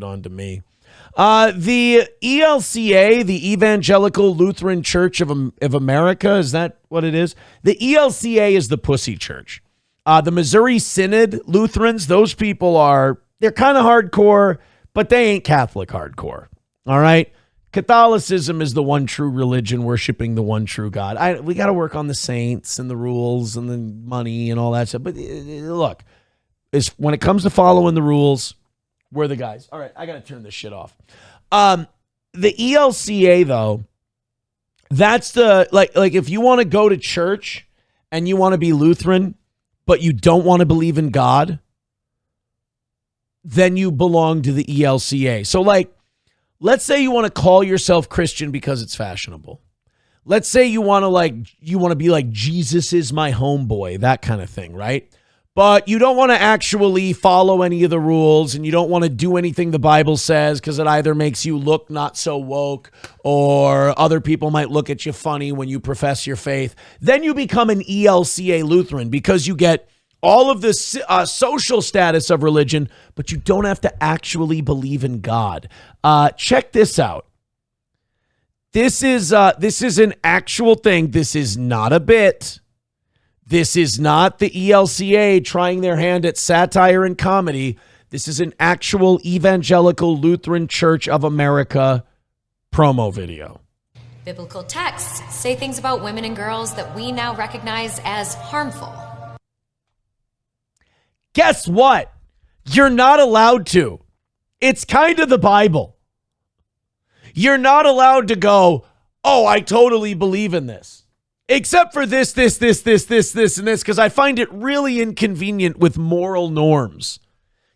on to me. The ELCA, the Evangelical Lutheran Church of America, is that what it is? The ELCA is the pussy church. The Missouri Synod Lutherans, those people they're kind of hardcore, but they ain't Catholic hardcore. All right? Catholicism is the one true religion, worshiping the one true God. We got to work on the saints and the rules and the money and all that stuff. But look, when it comes to following the rules, we're the guys. All right, I got to turn this shit off. The ELCA, though, that's the, like if you want to go to church and you want to be Lutheran, but you don't want to believe in God, then you belong to the ELCA. So, let's say you want to call yourself Christian because it's fashionable. Let's say you want to be like, Jesus is my homeboy, that kind of thing, right? But you don't want to actually follow any of the rules, and you don't want to do anything the Bible says because it either makes you look not so woke or other people might look at you funny when you profess your faith. Then you become an ELCA Lutheran because you get all of the social status of religion, but you don't have to actually believe in God. Check this out. This is an actual thing. This is not a bit. This is not the ELCA trying their hand at satire and comedy. This is an actual Evangelical Lutheran Church of America promo video. Biblical texts say things about women and girls that we now recognize as harmful. Guess what? You're not allowed to. It's kind of the Bible. You're not allowed to go, oh, I totally believe in this. Except for this, and this, because I find it really inconvenient with moral norms.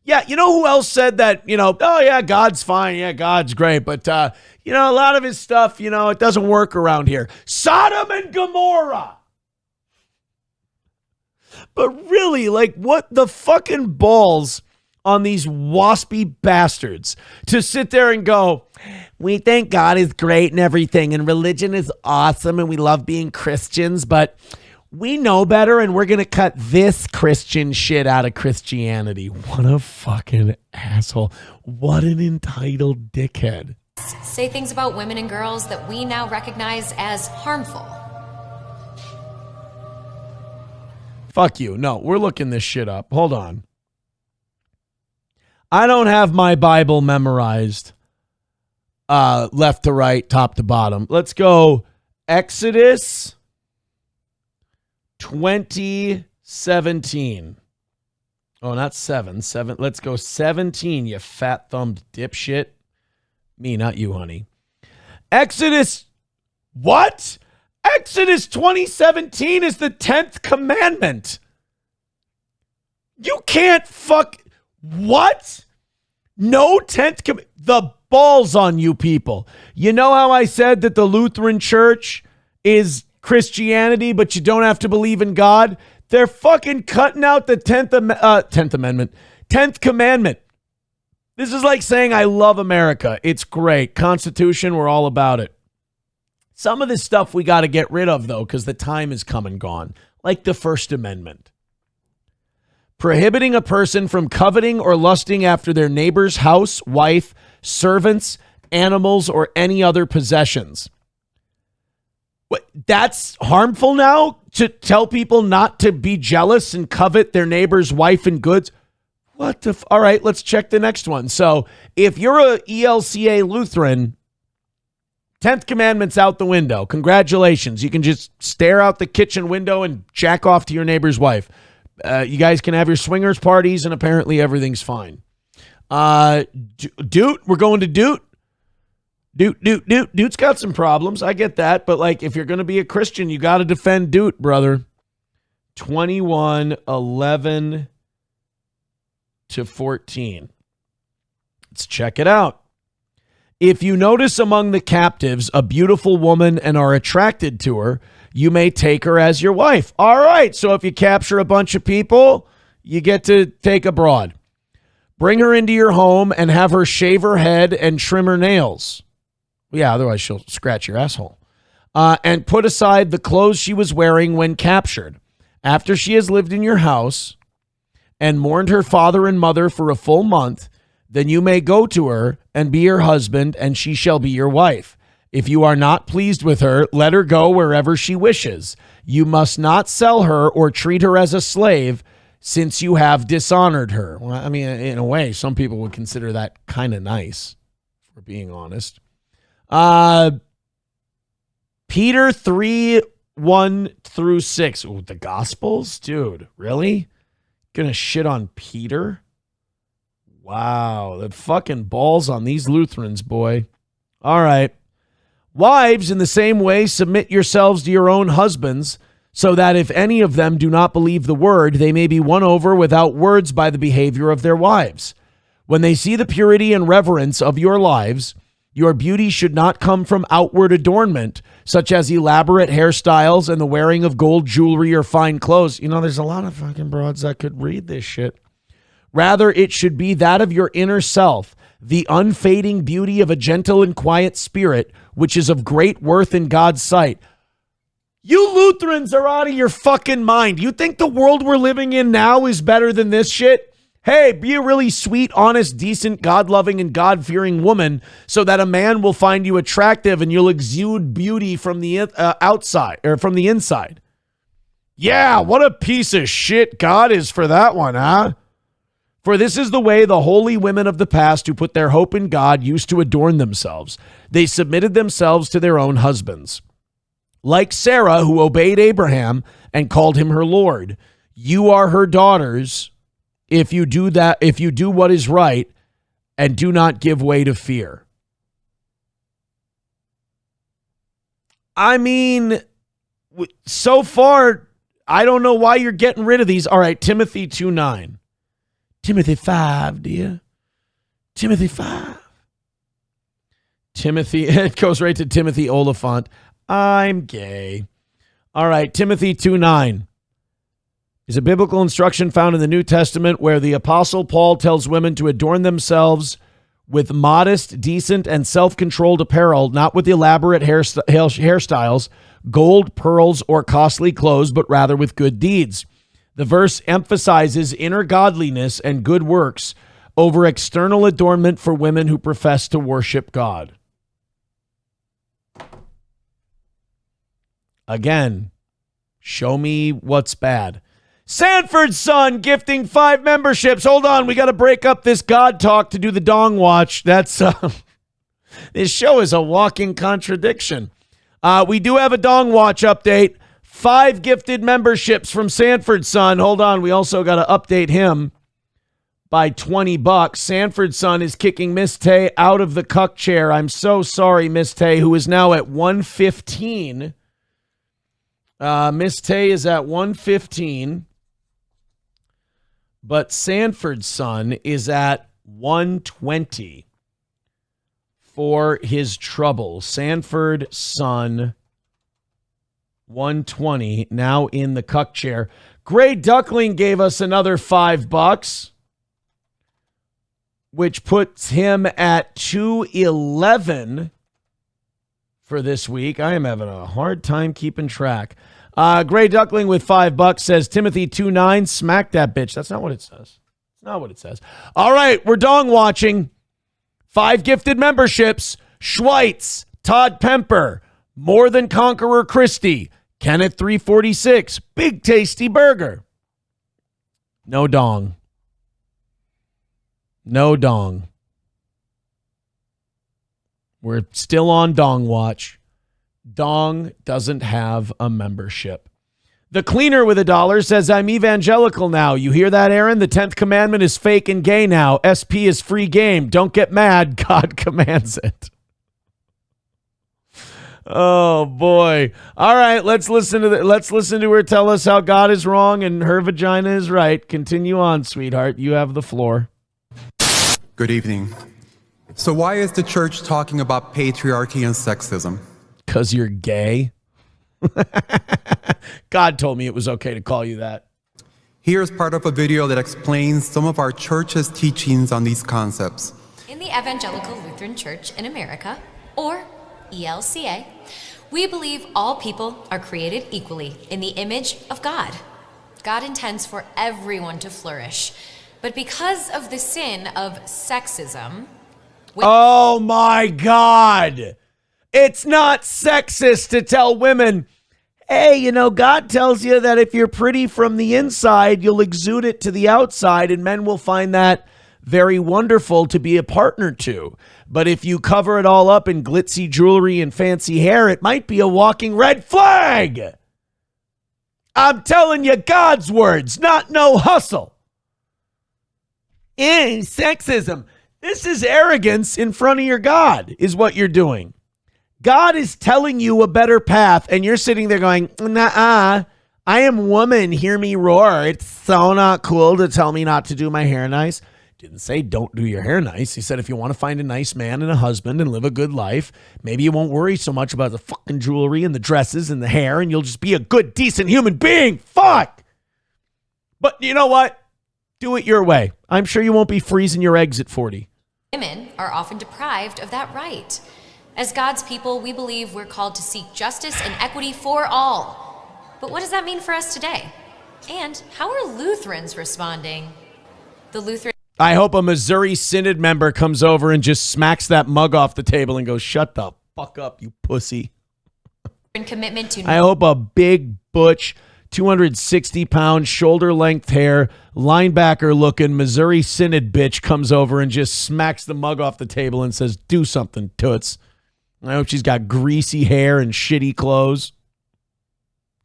Yeah, you know who else said that, oh yeah, God's fine. Yeah, God's great. But, a lot of his stuff, it doesn't work around here. Sodom and Gomorrah. But really, what the fucking balls on these waspy bastards to sit there and go, we think God is great and everything, and religion is awesome, and we love being Christians, but we know better, and we're going to cut this Christian shit out of Christianity. What a fucking asshole. What an entitled dickhead. Say things about women and girls that we now recognize as harmful. Fuck you. No, we're looking this shit up. Hold on. I don't have my Bible memorized left to right, top to bottom. Let's go Exodus 20:17. Oh, not 7. Let's go 17, you fat-thumbed dipshit. Me, not you, honey. Exodus, what? Exodus 20:17 is the 10th commandment. You can't what? No 10th commandment. The balls on you people. You know how I said that the Lutheran Church is Christianity, but you don't have to believe in God? They're fucking cutting out the 10th Amendment. 10th commandment. This is like saying I love America. It's great. Constitution, we're all about it. Some of this stuff we got to get rid of, though, because the time is come and gone, like the First Amendment. Prohibiting a person from coveting or lusting after their neighbor's house, wife, servants, animals, or any other possessions. What, that's harmful now? To tell people not to be jealous and covet their neighbor's wife and goods? What the all right, let's check the next one. So if you're a ELCA Lutheran, 10th commandment's out the window. Congratulations. You can just stare out the kitchen window and jack off to your neighbor's wife. You guys can have your swingers parties, and apparently everything's fine. Doot, we're going to Doot. Doot's got some problems. I get that. But, if you're going to be a Christian, you got to defend Doot, brother. 21:11-14. Let's check it out. If you notice among the captives a beautiful woman and are attracted to her, you may take her as your wife. All right. So if you capture a bunch of people, you get to take a broad. Bring her into your home and have her shave her head and trim her nails. Yeah, otherwise she'll scratch your asshole. And put aside the clothes she was wearing when captured. After she has lived in your house and mourned her father and mother for a full month, then you may go to her and be her husband, and she shall be your wife. If you are not pleased with her, let her go wherever she wishes. You must not sell her or treat her as a slave, since you have dishonored her. Well, I mean, in a way, some people would consider that kind of nice, if we're being honest. Peter 3:1-6. Ooh, the Gospels? Dude, really? Gonna shit on Peter? Wow, the fucking balls on these Lutherans, boy. All right. Wives, in the same way, submit yourselves to your own husbands, so that if any of them do not believe the word, they may be won over without words by the behavior of their wives. When they see the purity and reverence of your lives, your beauty should not come from outward adornment, such as elaborate hairstyles and the wearing of gold jewelry or fine clothes. You know, there's a lot of fucking broads that could read this shit. Rather, it should be that of your inner self, the unfading beauty of a gentle and quiet spirit, which is of great worth in God's sight. You Lutherans are out of your fucking mind. You think the world we're living in now is better than this shit? Hey, be a really sweet, honest, decent, God-loving, and God-fearing woman so that a man will find you attractive and you'll exude beauty from the outside or from the inside. Yeah, what a piece of shit God is for that one, huh? For this is the way the holy women of the past who put their hope in God used to adorn themselves. They submitted themselves to their own husbands. Like Sarah, who obeyed Abraham and called him her Lord. You are her daughters if you do that, if you do what is right and do not give way to fear. I mean, so far, I don't know why you're getting rid of these. All right, Timothy 2:9. Timothy 5, dear. Timothy 5. Timothy, it goes right to Timothy Oliphant. I'm gay. All right, Timothy 2:9 is a biblical instruction found in the New Testament where the Apostle Paul tells women to adorn themselves with modest, decent, and self-controlled apparel, not with elaborate hairstyles, gold, pearls, or costly clothes, but rather with good deeds. The verse emphasizes inner godliness and good works over external adornment for women who profess to worship God. Again, show me what's bad. Sanford's son gifting 5 memberships. Hold on, we got to break up this God talk to do the Dong Watch. That's this show is a walking contradiction. We do have a Dong Watch update. 5 gifted memberships from Sanford's son. Hold on, we also got to update him by $20. Sanford's son is kicking Miss Tay out of the cuck chair. I'm so sorry, Miss Tay, who is now at 115. Miss Tay is at 115, but Sanford's son is at 120 for his trouble. Sanford's son, 120, now in the cuck chair. Gray Duckling gave us another $5, which puts him at 211 for this week. I am having a hard time keeping track. Gray Duckling with $5 says Timothy 2:9, smack that bitch. That's not what it says. It's not what it says. All right, we're dong watching. 5 gifted memberships. Schweitz, Todd Pemper, More Than Conqueror Christie, Kenneth 346, Big Tasty Burger. No dong. No dong. We're still on Dong Watch. Dong doesn't have a membership. The Cleaner with $1 says, I'm evangelical now. You hear that, Aaron? The 10th commandment is fake and gay now. SP is free game. Don't get mad. God commands it. Oh, boy. All right, let's listen to her tell us how God is wrong and her vagina is right. Continue on, sweetheart. You have the floor. Good evening. So why is the church talking about patriarchy and sexism? Because you're gay. God told me it was okay to call you that. Here's part of a video that explains some of our church's teachings on these concepts. In the Evangelical Lutheran Church in America, or ELCA, we believe all people are created equally in the image of God. God intends for everyone to flourish. But because of the sin of sexism, Oh my God. It's not sexist to tell women, hey, you know, God tells you that if you're pretty from the inside, you'll exude it to the outside, and men will find that very wonderful to be a partner to. But if you cover it all up in glitzy jewelry and fancy hair, it might be a walking red flag. I'm telling you God's words, not no hustle. Sexism. This is arrogance in front of your God, is what you're doing. God is telling you a better path, and you're sitting there going, nah, I am woman, hear me roar. It's so not cool to tell me not to do my hair nice. Didn't say don't do your hair nice. He said if you want to find a nice man and a husband and live a good life, maybe you won't worry so much about the fucking jewelry and the dresses and the hair, and you'll just be a good, decent human being. Fuck! But you know what? Do it your way. I'm sure you won't be freezing your eggs at 40. women are often deprived of that right. As God's people, we believe we're called to seek justice and equity for all. But what does that mean for us today? And how are Lutherans responding? The Lutheran I hope a Missouri Synod member comes over and just smacks that mug off the table and goes, shut the fuck up, you pussy. commitment to I hope a big, butch, 260-pound, shoulder-length hair, linebacker-looking Missouri Synod bitch comes over and just smacks the mug off the table and says, do something, toots. I hope she's got greasy hair and shitty clothes.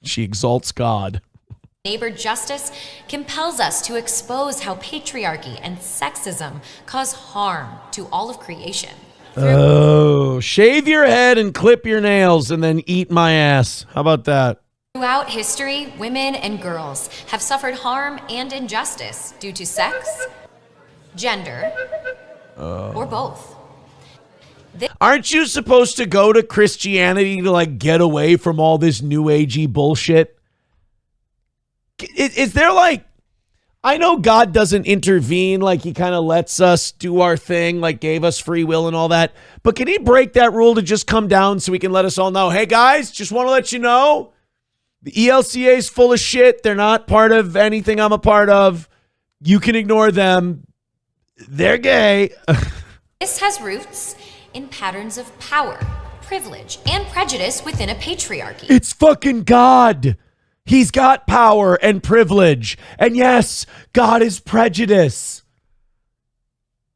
She exalts God. neighbor justice compels us to expose how patriarchy and sexism cause harm to all of creation. Oh, shave your head and clip your nails and then eat my ass. How about that? Throughout history, women and girls have suffered harm and injustice due to sex, gender, or both. Aren't you supposed to go to Christianity to like get away from all this new agey bullshit? Is there like, I know God doesn't intervene, like he kind of lets us do our thing, like gave us free will and all that. But can he break that rule to just come down so he can let us all know, hey guys, just want to let you know, the ELCA is full of shit. They're not part of anything I'm a part of. You can ignore them. They're gay. This has roots in patterns of power, privilege, and prejudice within a patriarchy. It's fucking God. He's got power and privilege. And yes, God is prejudice.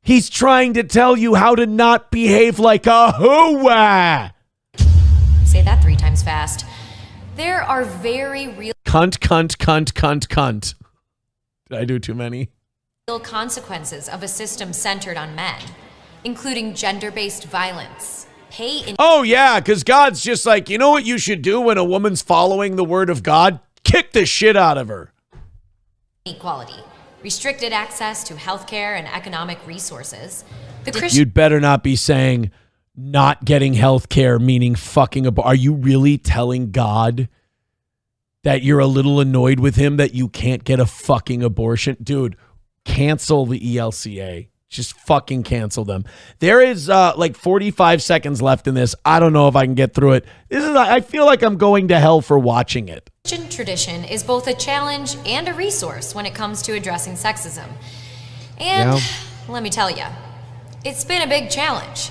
He's trying to tell you how to not behave like a hooah. Say that 3 times fast. There are very real Cunt. Did I do too many? consequences of a system centered on men, including gender-based violence, Oh, yeah, because God's just like, you know what you should do when a woman's following the word of God? Kick the shit out of her. inequality, restricted access to healthcare and economic resources. The Christian You'd better not be saying not getting health care, meaning fucking Are you really telling God that you're a little annoyed with him that you can't get a fucking abortion? Dude, cancel the ELCA. Just fucking cancel them. There is like 45 seconds left in this. I don't know if I can get through it. I feel like I'm going to hell for watching it. Christian tradition is both a challenge and a resource when it comes to addressing sexism. And let me tell you, it's been a big challenge.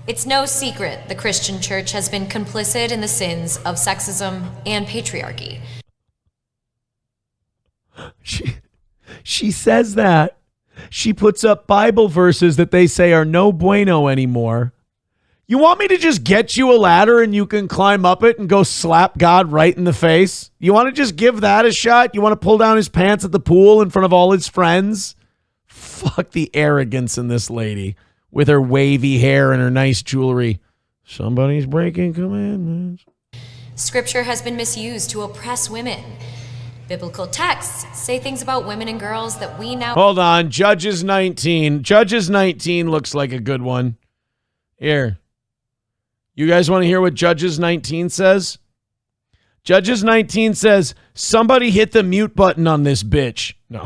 It's no secret the Christian church has been complicit in the sins of sexism and patriarchy. She says that. She puts up Bible verses that they say are no bueno anymore. You want me to just get you a ladder and you can climb up it and go slap God right in the face? You want to just give that a shot? You want to pull down his pants at the pool in front of all his friends? Fuck the arrogance in this lady with her wavy hair and her nice jewelry. Somebody's breaking commandments. Scripture has been misused to oppress women. Biblical texts say things about women and girls that we now... Hold on. Judges 19. Judges 19 looks like a good one. Here. You guys want to hear what Judges 19 says? Judges 19 says, somebody hit the mute button on this bitch. No.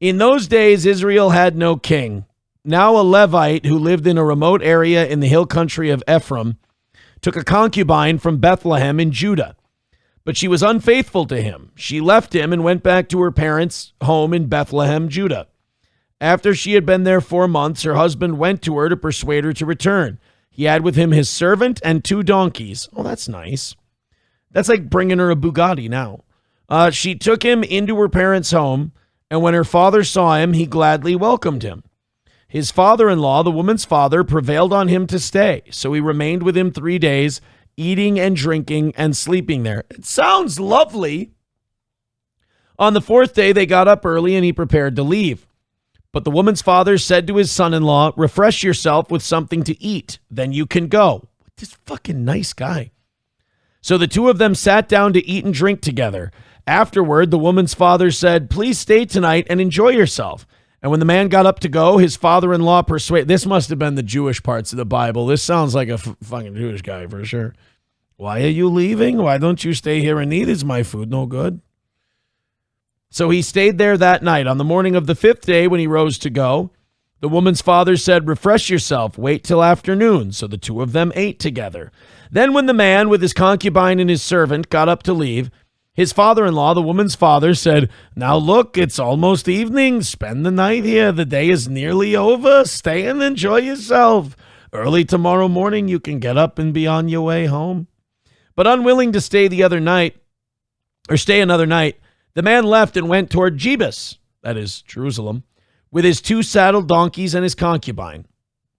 In those days, Israel had no king. Now a Levite who lived in a remote area in the hill country of Ephraim took a concubine from Bethlehem in Judah. But she was unfaithful to him. She left him and went back to her parents' home in Bethlehem, Judah. After she had been there 4 months, her husband went to her to persuade her to return. He had with him his servant and 2 donkeys. Oh, that's nice. That's like bringing her a Bugatti now. She took him into her parents' home, and when her father saw him, he gladly welcomed him. His father-in-law, the woman's father, prevailed on him to stay, so he remained with him 3 days, eating and drinking and sleeping there. It sounds lovely. On the 4th day, they got up early, and he prepared to leave. But the woman's father said to his son-in-law, refresh yourself with something to eat, then you can go. This fucking nice guy. So the 2 of them sat down to eat and drink together. Afterward, the woman's father said, please stay tonight and enjoy yourself. And when the man got up to go, his father-in-law persuaded... This must have been the Jewish parts of the Bible. This sounds like a fucking Jewish guy for sure. Why are you leaving? Why don't you stay here and eat? Is my food no good? So he stayed there that night. On the morning of the 5th day, when he rose to go, the woman's father said, refresh yourself, wait till afternoon. So the 2 of them ate together. Then when the man with his concubine and his servant got up to leave, his father-in-law, the woman's father, said, now look, it's almost evening. Spend the night here. The day is nearly over. Stay and enjoy yourself. Early tomorrow morning, you can get up and be on your way home. But unwilling to stay another night, the man left and went toward Jebus, that is Jerusalem, with his 2 saddled donkeys and his concubine.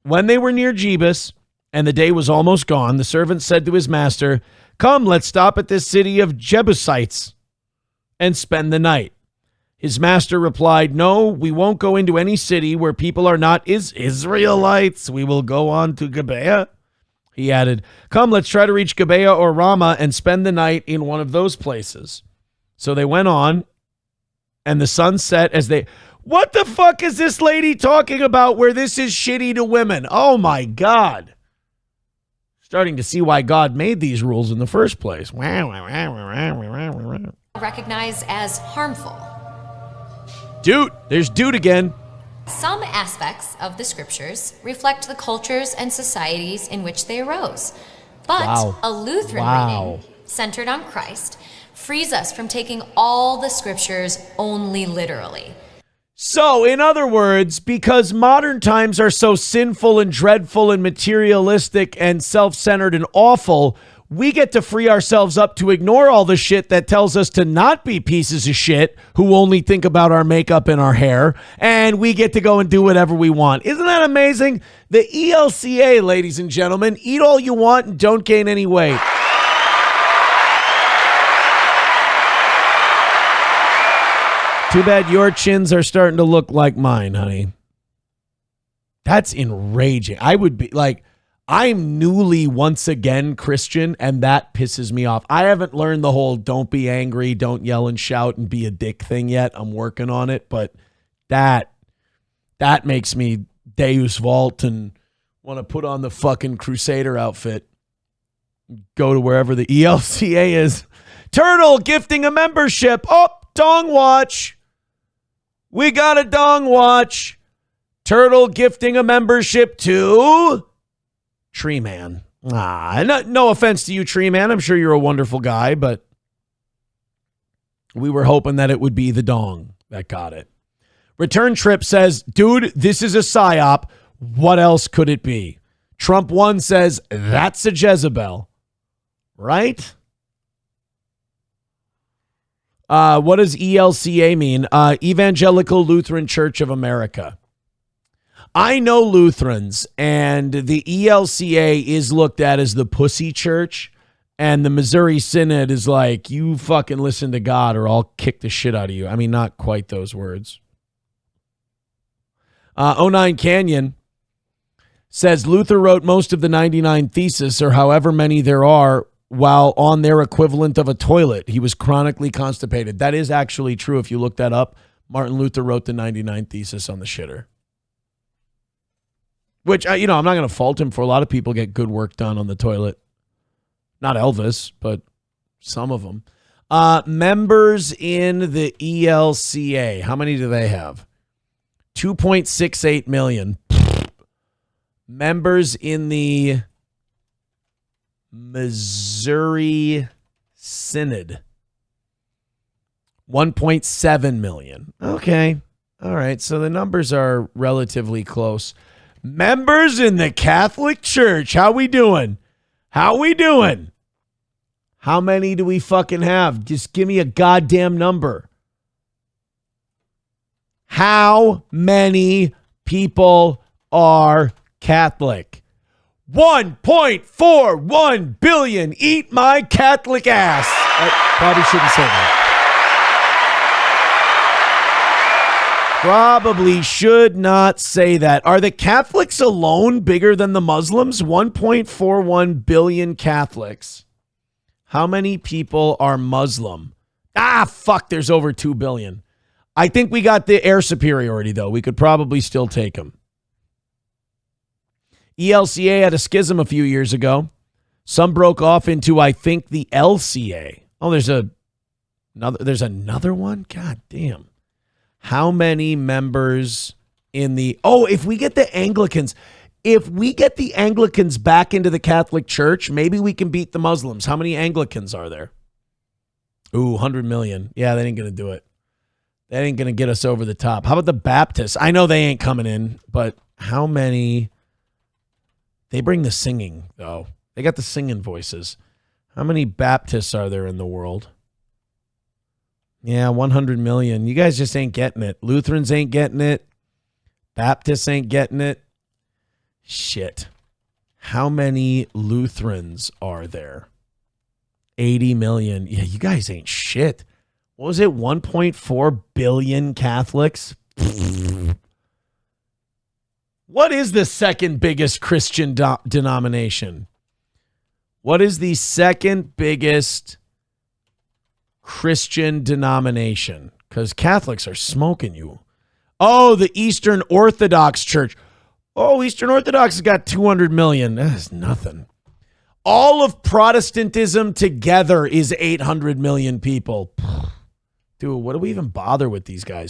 When they were near Jebus, and the day was almost gone, the servant said to his master, come, let's stop at this city of Jebusites and spend the night. His master replied, no, we won't go into any city where people are not Israelites. We will go on to Gibeah. He added, come, let's try to reach Gibeah or Ramah and spend the night in one of those places. So they went on, and the sun set as they... What the fuck is this lady talking about where this is shitty to women? Oh, my God. Starting to see why God made these rules in the first place. Recognized as harmful. Dude, there's dude again. Some aspects of the scriptures reflect the cultures and societies in which they arose. But a Lutheran reading centered on Christ frees us from taking all the scriptures only literally. So, in other words, because modern times are so sinful and dreadful and materialistic and self-centered and awful, we get to free ourselves up to ignore all the shit that tells us to not be pieces of shit who only think about our makeup and our hair, and we get to go and do whatever we want. Isn't that amazing? The ELCA, ladies and gentlemen, eat all you want and don't gain any weight. Too bad your chins are starting to look like mine, honey. That's enraging. I would be like, I'm newly once again Christian, and that pisses me off. I haven't learned the whole don't be angry, don't yell and shout and be a dick thing yet. I'm working on it, but that makes me Deus Vult and want to put on the fucking Crusader outfit. Go to wherever the ELCA is. Turtle gifting a membership. Oh, Dong Watch. We got a Dong Watch. Turtle gifting a membership to Tree Man. No offense to you, Tree Man. I'm sure you're a wonderful guy, but we were hoping that it would be the dong that got it. Return Trip says, dude, this is a psyop. What else could it be? Trump 1 says, that's a Jezebel. Right? What does ELCA mean? Evangelical Lutheran Church of America. I know Lutherans, and the ELCA is looked at as the pussy church, and the Missouri Synod is like, you fucking listen to God or I'll kick the shit out of you. I mean, not quite those words. 09 Canyon says Luther wrote most of the 99 Theses, or however many there are, while on their equivalent of a toilet. He was chronically constipated. That is actually true. If you look that up, Martin Luther wrote the 99 Thesis on the shitter. Which, I'm not going to fault him for. A lot of people get good work done on the toilet. Not Elvis, but some of them. Members in the ELCA. How many do they have? 2.68 million. Members in the Missouri Synod. 1.7 million. Okay. All right. So the numbers are relatively close. Members in the Catholic Church. How we doing? How we doing? How many do we fucking have? Just give me a goddamn number. How many people are Catholic? 1.41 billion. Eat my Catholic ass. I probably shouldn't say that. Probably should not say that. Are the Catholics alone bigger than the Muslims? 1.41 billion Catholics. How many people are Muslim? Fuck, there's over 2 billion. I think we got the air superiority, though. We could probably still take them. ELCA had a schism a few years ago. Some broke off into, I think, the LCA. Oh, there's another one? God damn. How many members in the... Oh, if we get the Anglicans back into the Catholic Church, maybe we can beat the Muslims. How many Anglicans are there? Ooh, 100 million. Yeah, that ain't going to do it. That ain't going to get us over the top. How about the Baptists? I know they ain't coming in, but how many... They bring the singing, though. They got the singing voices. How many Baptists are there in the world? Yeah, 100 million. You guys just ain't getting it. Lutherans ain't getting it. Baptists ain't getting it. Shit. How many Lutherans are there? 80 million. Yeah, you guys ain't shit. What was it? 1.4 billion Catholics? What is the second biggest Christian denomination? What is the second biggest Christian denomination? Because Catholics are smoking you. Oh, the Eastern Orthodox Church. Oh, Eastern Orthodox has got 200 million. That is nothing. All of Protestantism together is 800 million people. Dude, what do we even bother with these guys